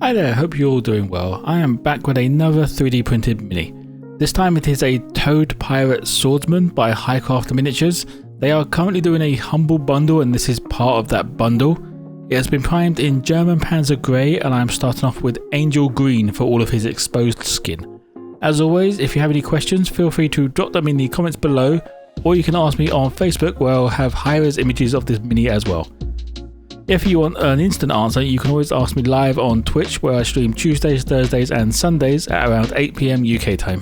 Hi there, hope you're all doing well. I am back with another 3D printed mini. This time it is a Toad Pirate Swordsman by Highcraft Miniatures. They are currently doing a humble bundle and this is part of that bundle. It has been primed in German Panzer Grey and I'm starting off with Angel Green for all of his exposed skin. As always, if you have any questions, feel free to drop them in the comments below, or you can ask me on Facebook where I'll have high-res images of this mini as well. If you want an instant answer, you can always ask me live on Twitch where I stream Tuesdays, Thursdays and Sundays at around 8 PM UK time.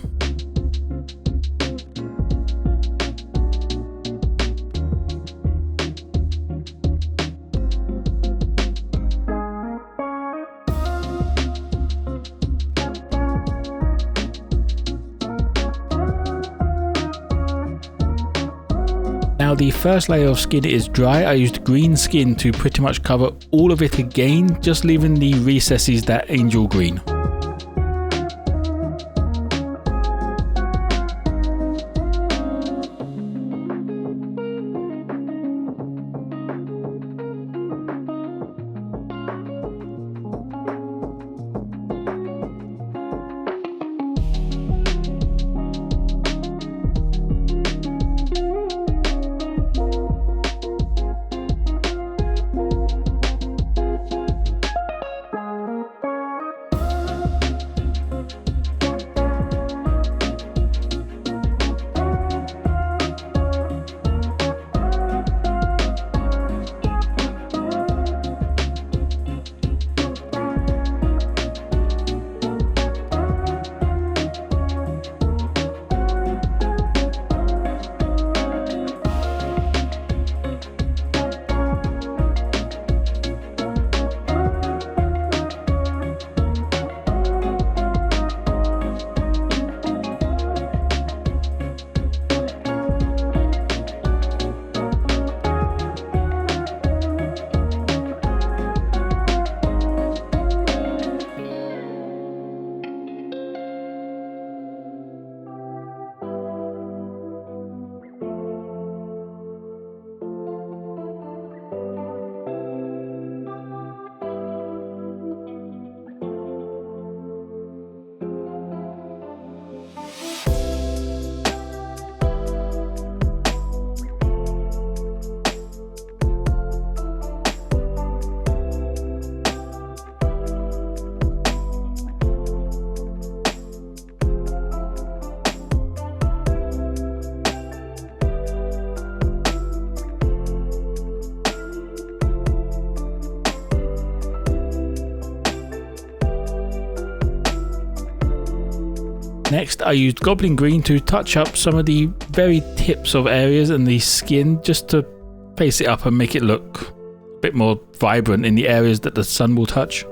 Now the first layer of skin is dry. I used green skin to pretty much cover all of it again, just leaving the recesses that angel green. Next, I used Goblin Green to touch up some of the very tips of areas and the skin just to face it up and make it look a bit more vibrant in the areas that the sun will touch.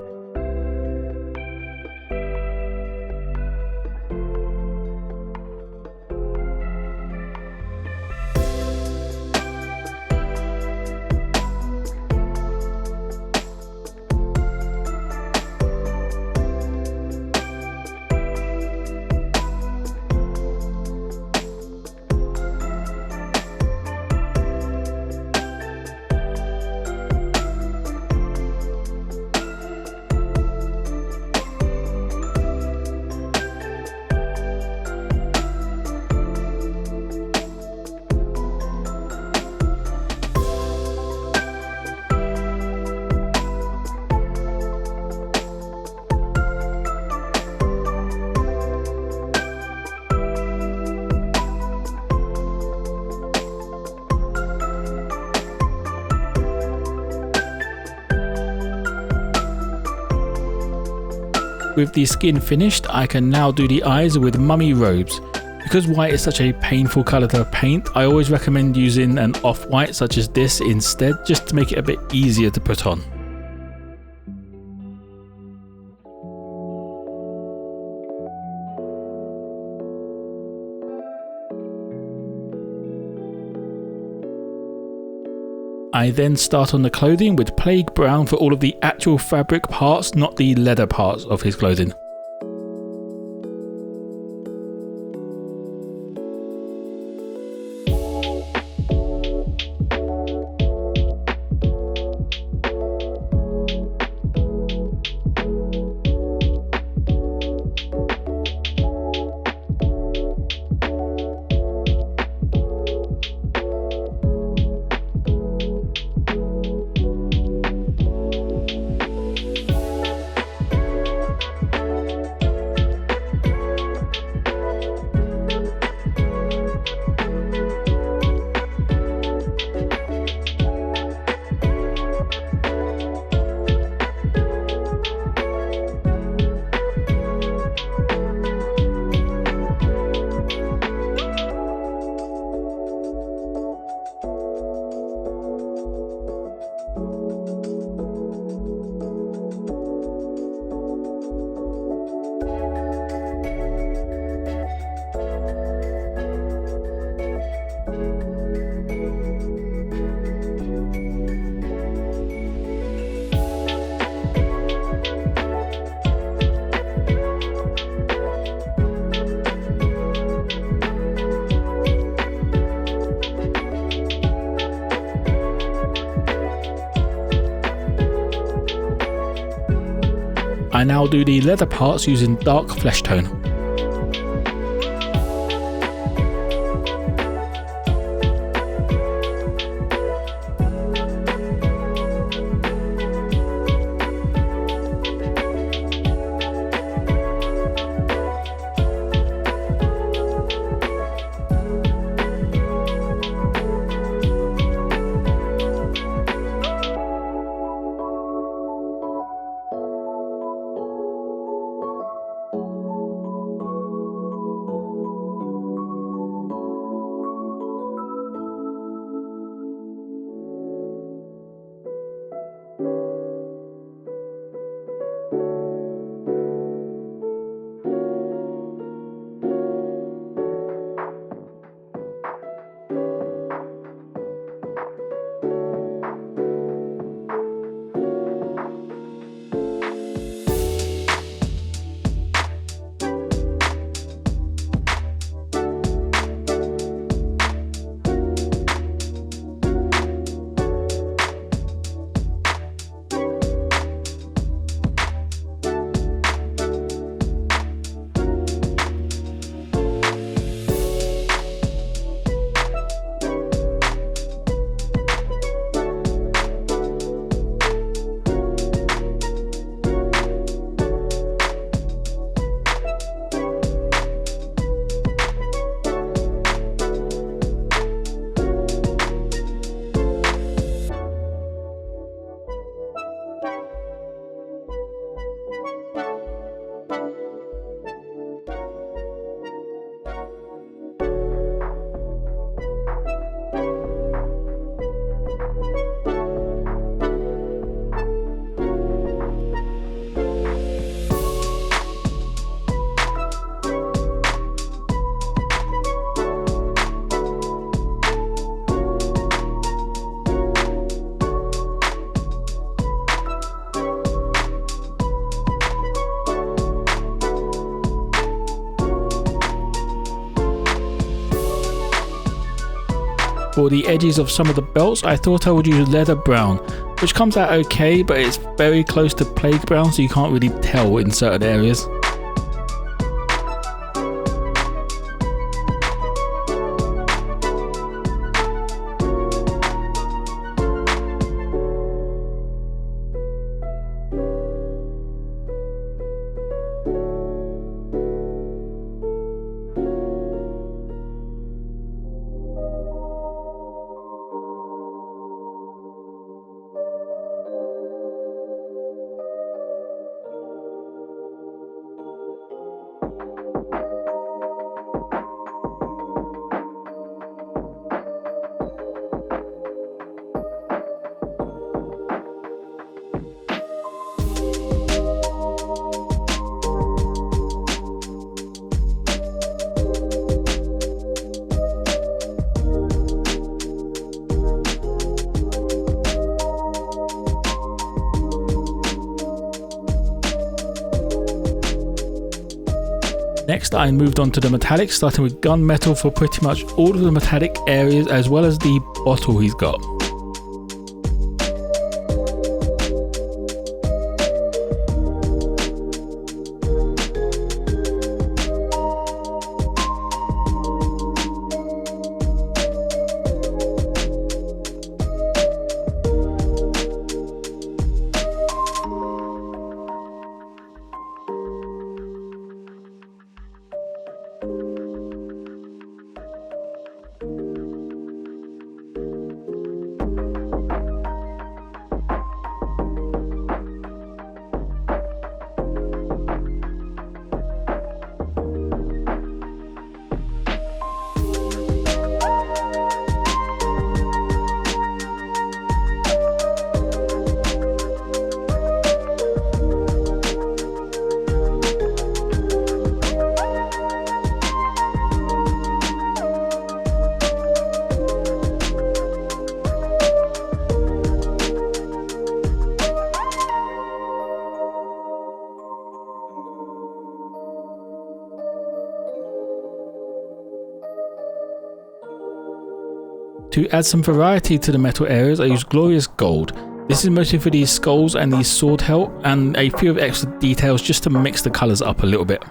With the skin finished, I can now do the eyes with mummy robes. Because white is such a painful colour to paint, I always recommend using an off-white such as this instead, just to make it a bit easier to put on. I then start on the clothing with Plague Brown for all of the actual fabric parts, not the leather parts of his clothing. I now do the leather parts using dark flesh tone. For the edges of some of the belts, I thought I would use leather brown, which comes out okay, but it's very close to plague brown, so you can't really tell in certain areas. Next I moved on to the metallics, starting with gunmetal for pretty much all of the metallic areas as well as the bottle he's got. To add some variety to the metal areas, I used glorious gold. This is mostly for these skulls and these sword hilt and a few of extra details just to mix the colours up a little bit.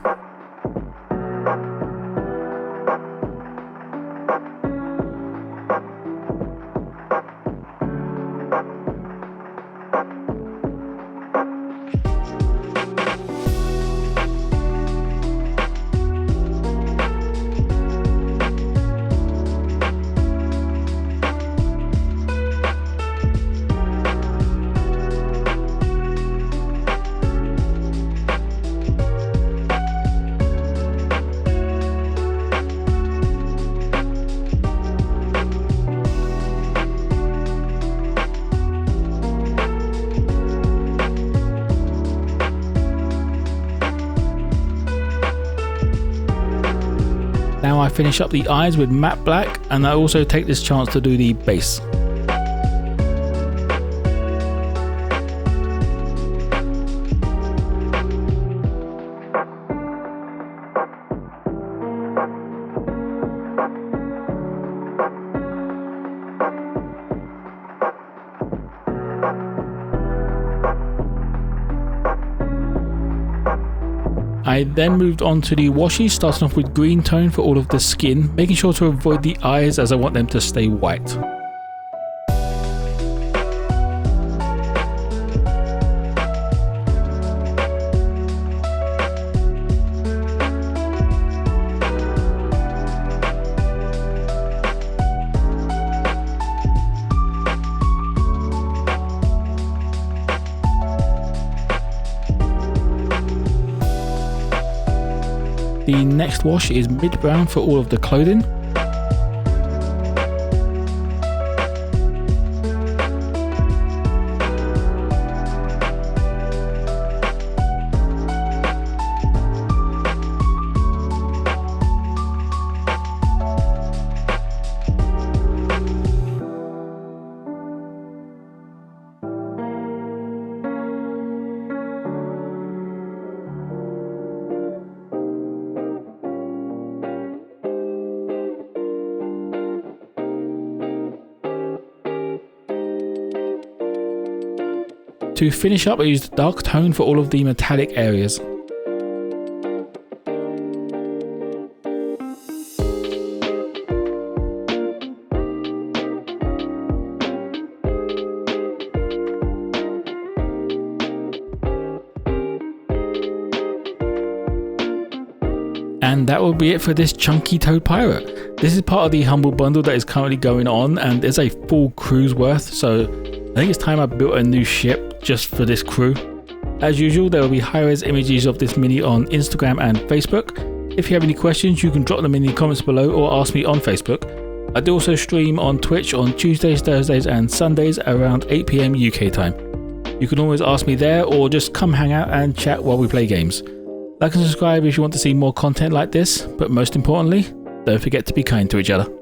Now I finish up the eyes with matte black, and I also take this chance to do the base. I then moved on to the washi, starting off with green tone for all of the skin, making sure to avoid the eyes as I want them to stay white. The next wash is mid-brown for all of the clothing. To finish up, I used dark tone for all of the metallic areas. And that will be it for this chunky toad pirate. This is part of the humble bundle that is currently going on, and there's a full crew's worth, so I think it's time I built a new ship just for this crew. As usual, there will be high-res images of this mini on Instagram and Facebook. If you have any questions, you can drop them in the comments below or ask me on Facebook. I do also stream on Twitch on Tuesdays, Thursdays and Sundays around 8 PM UK time. You can always ask me there or just come hang out and chat while we play games. Like and subscribe if you want to see more content like this, but most importantly, don't forget to be kind to each other.